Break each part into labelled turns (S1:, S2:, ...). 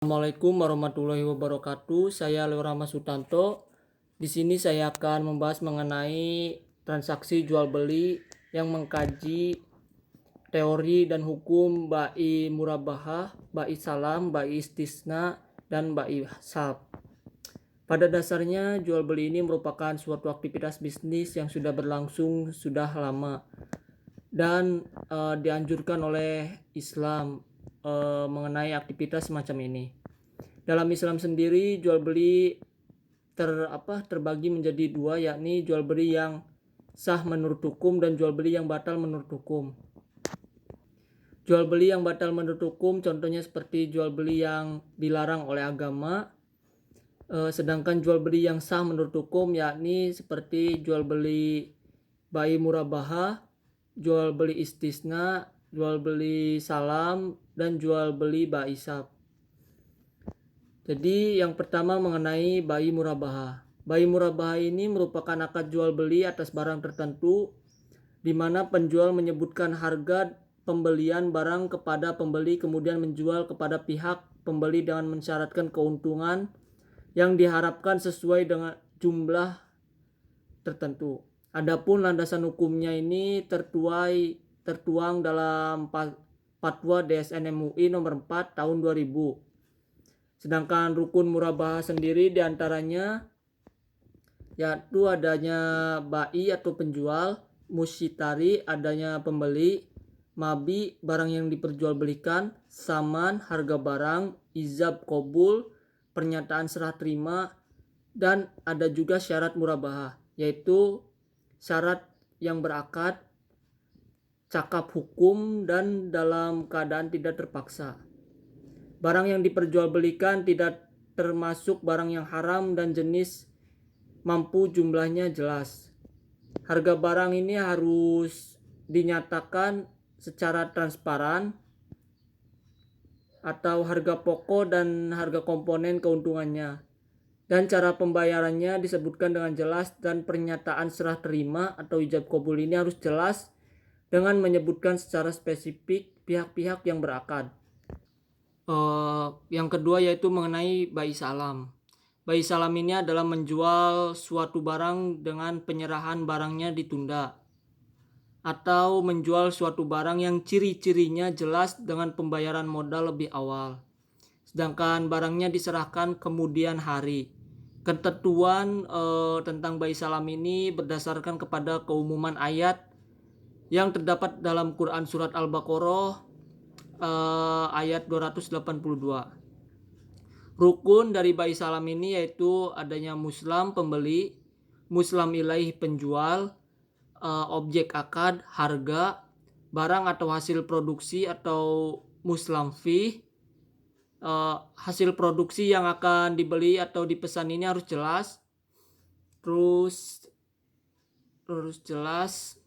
S1: Assalamualaikum warahmatullahi wabarakatuh. Saya Leo Rama Sutanto. Di sini saya akan membahas mengenai transaksi jual beli yang mengkaji teori dan hukum bai murabahah, bai salam, bai istisna, dan bai sab. Pada dasarnya jual beli ini merupakan suatu aktivitas bisnis yang sudah berlangsung sudah lama dan dianjurkan oleh Islam mengenai aktivitas semacam ini. Dalam Islam sendiri jual beli terbagi menjadi dua, yakni jual beli yang sah menurut hukum dan jual beli yang batal menurut hukum. Jual beli yang batal menurut hukum contohnya seperti jual beli yang dilarang oleh agama. Sedangkan jual beli yang sah menurut hukum yakni seperti jual beli bai murabahah, jual beli istisna, jual beli salam, dan jual beli bai sab. Jadi yang pertama mengenai bai murabahah. Bai murabahah ini merupakan akad jual beli atas barang tertentu di mana penjual menyebutkan harga pembelian barang kepada pembeli kemudian menjual kepada pihak pembeli dengan mensyaratkan keuntungan yang diharapkan sesuai dengan jumlah tertentu. Adapun landasan hukumnya ini tertuang dalam Fatwa DSN MUI nomor 4 tahun 2000. Sedangkan rukun murabahah sendiri diantaranya yaitu adanya bai atau penjual, musyitari adanya pembeli, mabi barang yang diperjualbelikan, saman harga barang, ijab qabul pernyataan serah terima, dan ada juga syarat murabahah yaitu syarat yang berakad, cakap hukum, dan dalam keadaan tidak terpaksa. Barang yang diperjualbelikan tidak termasuk barang yang haram dan jenis mampu jumlahnya jelas. Harga barang ini harus dinyatakan secara transparan atau harga pokok dan harga komponen keuntungannya. Dan cara pembayarannya disebutkan dengan jelas dan pernyataan serah terima atau ijab qabul ini harus jelas dengan menyebutkan secara spesifik pihak-pihak yang berakad. Yang kedua yaitu mengenai bai salam. Bai salam ini adalah menjual suatu barang dengan penyerahan barangnya ditunda, atau menjual suatu barang yang ciri-cirinya jelas dengan pembayaran modal lebih awal, sedangkan barangnya diserahkan kemudian hari. Ketentuan tentang bai salam ini berdasarkan kepada keumuman ayat yang terdapat dalam Quran surat Al-Baqarah ayat 282. Rukun dari bai salam ini yaitu adanya muslam pembeli, muslam ilaih penjual, objek akad, harga, barang atau hasil produksi atau muslam fih. Hasil produksi yang akan dibeli atau dipesan ini harus jelas, terus jelas,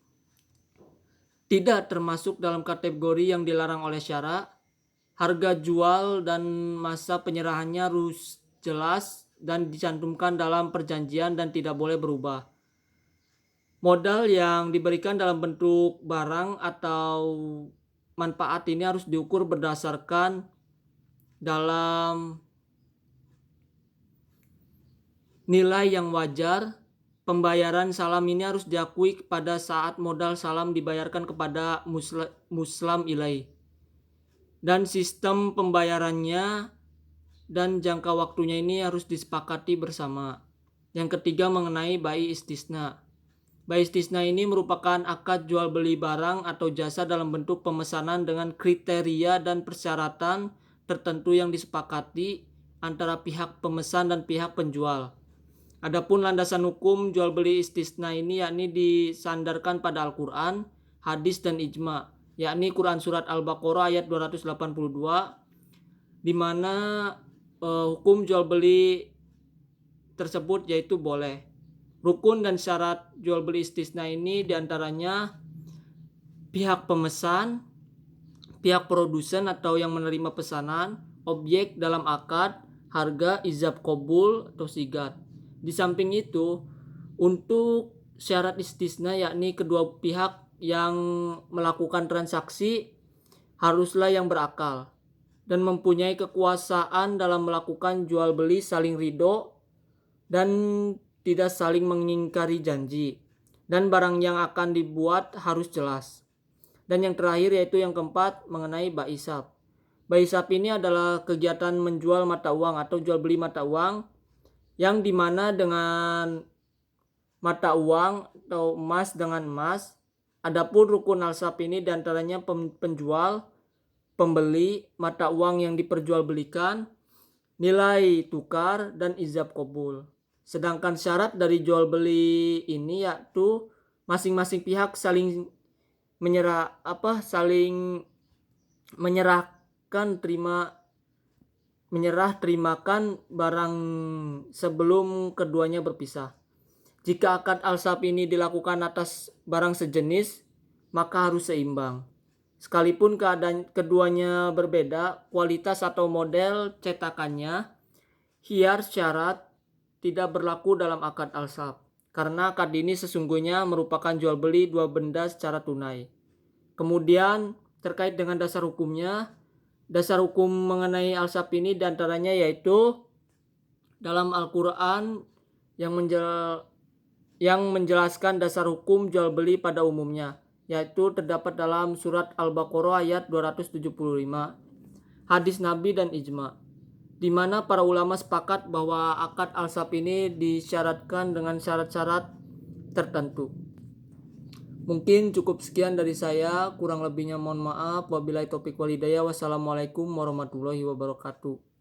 S1: tidak termasuk dalam kategori yang dilarang oleh syara. Harga jual dan masa penyerahannya harus jelas dan dicantumkan dalam perjanjian dan tidak boleh berubah. Modal yang diberikan dalam bentuk barang atau manfaat ini harus diukur berdasarkan dalam nilai yang wajar. Pembayaran salam ini harus diakui pada saat modal salam dibayarkan kepada muslam ilaih, dan sistem pembayarannya dan jangka waktunya ini harus disepakati bersama. Yang ketiga mengenai bai istisna. Bai istisna ini merupakan akad jual beli barang atau jasa dalam bentuk pemesanan dengan kriteria dan persyaratan tertentu yang disepakati antara pihak pemesan dan pihak penjual. Adapun landasan hukum jual beli istisna ini yakni disandarkan pada Al-Quran, hadis, dan ijma, yakni Quran surat Al-Baqarah ayat 282, di mana hukum jual beli tersebut yaitu boleh. Rukun dan syarat jual beli istisna ini diantaranya pihak pemesan, pihak produsen atau yang menerima pesanan, objek dalam akad, harga, ijab qabul atau sigat. Di samping itu, untuk syarat istisna yakni kedua pihak yang melakukan transaksi haruslah yang berakal. dan mempunyai kekuasaan dalam melakukan jual beli saling ridho dan tidak saling mengingkari janji. Dan barang yang akan dibuat harus jelas. Dan yang terakhir yaitu yang keempat mengenai bai'isab. Bai'isab ini adalah kegiatan menjual mata uang atau jual beli mata uang yang dimana dengan mata uang atau emas dengan emas. Adapun rukun alsab ini diantaranya penjual, pembeli, mata uang yang diperjualbelikan, nilai tukar, dan ijab kabul. Sedangkan syarat dari jual beli ini yaitu masing-masing pihak saling terimakan barang sebelum keduanya berpisah. Jika akad alsab ini dilakukan atas barang sejenis, maka harus seimbang. Sekalipun keadaan keduanya berbeda, kualitas atau model cetakannya, khiyar syarat tidak berlaku dalam akad alsab. Karena akad ini sesungguhnya merupakan jual beli dua benda secara tunai. Kemudian terkait dengan dasar hukumnya, dasar hukum mengenai alsab ini diantaranya yaitu dalam Al-Quran yang menjelaskan dasar hukum jual beli pada umumnya, yaitu terdapat dalam surat Al-Baqarah ayat 275, hadis Nabi dan ijma, di mana para ulama sepakat bahwa akad alsab ini disyaratkan dengan syarat-syarat tertentu. Mungkin cukup sekian dari saya, kurang lebihnya mohon maaf. Wabillahi taufiq wal hidayah. Wassalamualaikum warahmatullahi wabarakatuh.